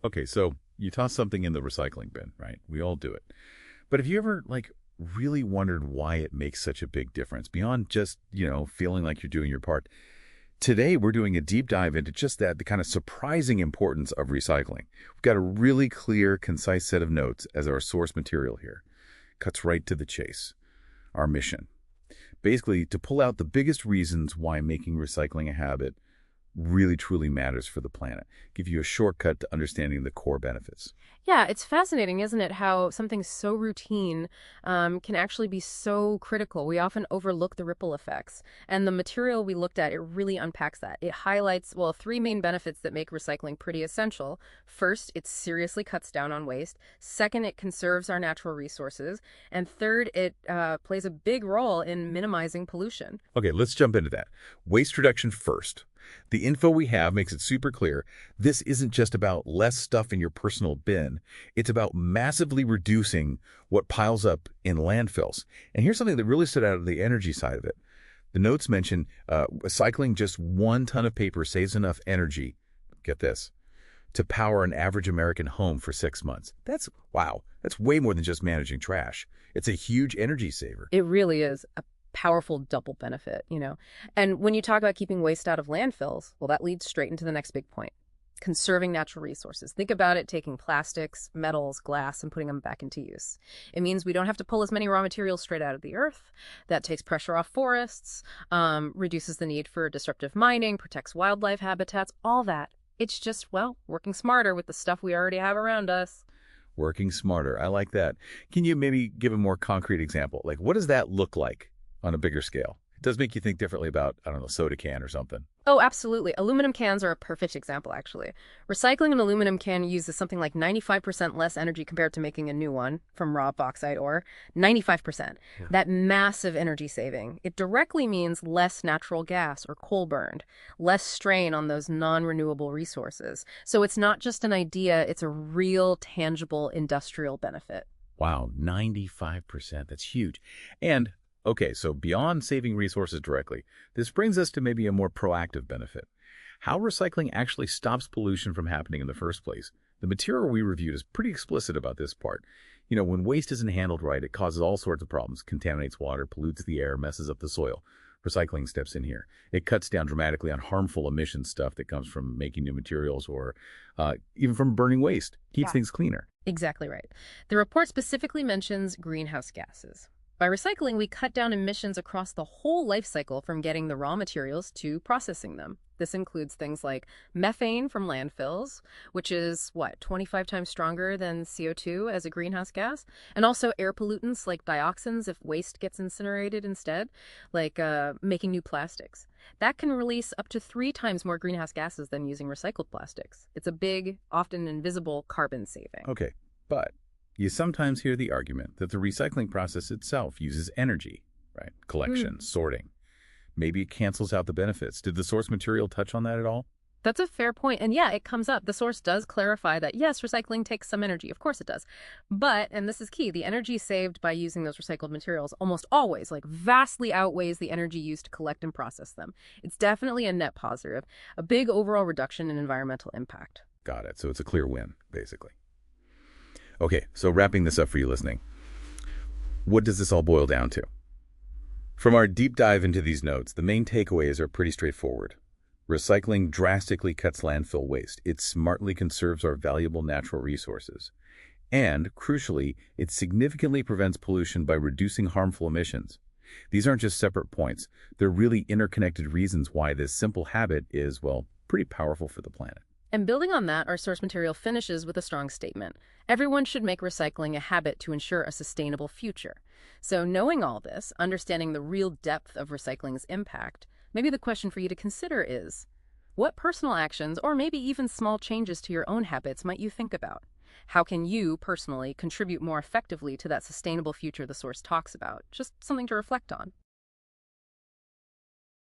Okay, so you toss something in the recycling bin, right? We all do it. But have you ever, really wondered why it makes such a big difference beyond just, feeling like you're doing your part? Today, we're doing a deep dive into just that, the kind of surprising importance of recycling. We've got a really clear, concise set of notes as our source material here. Cuts right to the chase. Our mission. Basically, to pull out the biggest reasons why making recycling a habit really truly matters for the planet. Give you a shortcut to understanding the core benefits. Yeah, it's fascinating, isn't it, how something so routine can actually be so critical. We often overlook the ripple effects. And the material we looked at, it really unpacks that. It highlights, well, three main benefits that make recycling pretty essential. First, it seriously cuts down on waste. Second, it conserves our natural resources. And third, it plays a big role in minimizing pollution. Okay, let's jump into that. Waste reduction first. The info we have makes it super clear. This isn't just about less stuff in your personal bin. It's about massively reducing what piles up in landfills. And here's something that really stood out of the energy side of it. The notes mention recycling just 1 ton of paper saves enough energy, get this, to power an average American home for 6 months. Wow, that's way more than just managing trash. It's a huge energy saver. It really is a powerful double benefit. And when you talk about keeping waste out of landfills, well, that leads straight into the next big point. Conserving natural resources. Think about it taking plastics, metals, glass, and putting them back into use. It means we don't have to pull as many raw materials straight out of the earth. That takes pressure off forests, reduces the need for disruptive mining, protects wildlife habitats, all that. It's just, well, working smarter with the stuff we already have around us. Working smarter. I like that. Can you maybe give a more concrete example? Like, what does that look like on a bigger scale? It does make you think differently about, I don't know, soda can or something. Oh, absolutely. Aluminum cans are a perfect example, actually. Recycling an aluminum can uses something like 95% less energy compared to making a new one from raw bauxite ore. 95%. Yeah. That massive energy saving. It directly means less natural gas or coal burned, less strain on those non-renewable resources. So it's not just an idea, it's a real, tangible industrial benefit. Wow, 95%. That's huge. And okay, so beyond saving resources directly, this brings us to maybe a more proactive benefit. How recycling actually stops pollution from happening in the first place. The material we reviewed is pretty explicit about this part. When waste isn't handled right, it causes all sorts of problems, contaminates water, pollutes the air, messes up the soil. Recycling steps in here. It cuts down dramatically on harmful emission stuff that comes from making new materials or even from burning waste. Keeps things cleaner. Exactly right. The report specifically mentions greenhouse gases. By recycling, we cut down emissions across the whole life cycle from getting the raw materials to processing them. This includes things like methane from landfills, which is, 25 times stronger than CO2 as a greenhouse gas, and also air pollutants like dioxins if waste gets incinerated instead, like making new plastics. That can release up to 3 times more greenhouse gases than using recycled plastics. It's a big, often invisible carbon saving. Okay, but you sometimes hear the argument that the recycling process itself uses energy, right? Collection, sorting. Maybe it cancels out the benefits. Did the source material touch on that at all? That's a fair point. And yeah, it comes up. The source does clarify that, yes, recycling takes some energy. Of course it does. But, and this is key, the energy saved by using those recycled materials almost always, vastly outweighs the energy used to collect and process them. It's definitely a net positive, a big overall reduction in environmental impact. Got it. So it's a clear win, basically. Okay, so wrapping this up for you listening, what does this all boil down to? From our deep dive into these notes, the main takeaways are pretty straightforward. Recycling drastically cuts landfill waste. It smartly conserves our valuable natural resources. And, crucially, it significantly prevents pollution by reducing harmful emissions. These aren't just separate points. They're really interconnected reasons why this simple habit is, well, pretty powerful for the planet. And building on that, our source material finishes with a strong statement. Everyone should make recycling a habit to ensure a sustainable future. So knowing all this, understanding the real depth of recycling's impact, maybe the question for you to consider is, what personal actions or maybe even small changes to your own habits might you think about? How can you personally contribute more effectively to that sustainable future the source talks about? Just something to reflect on.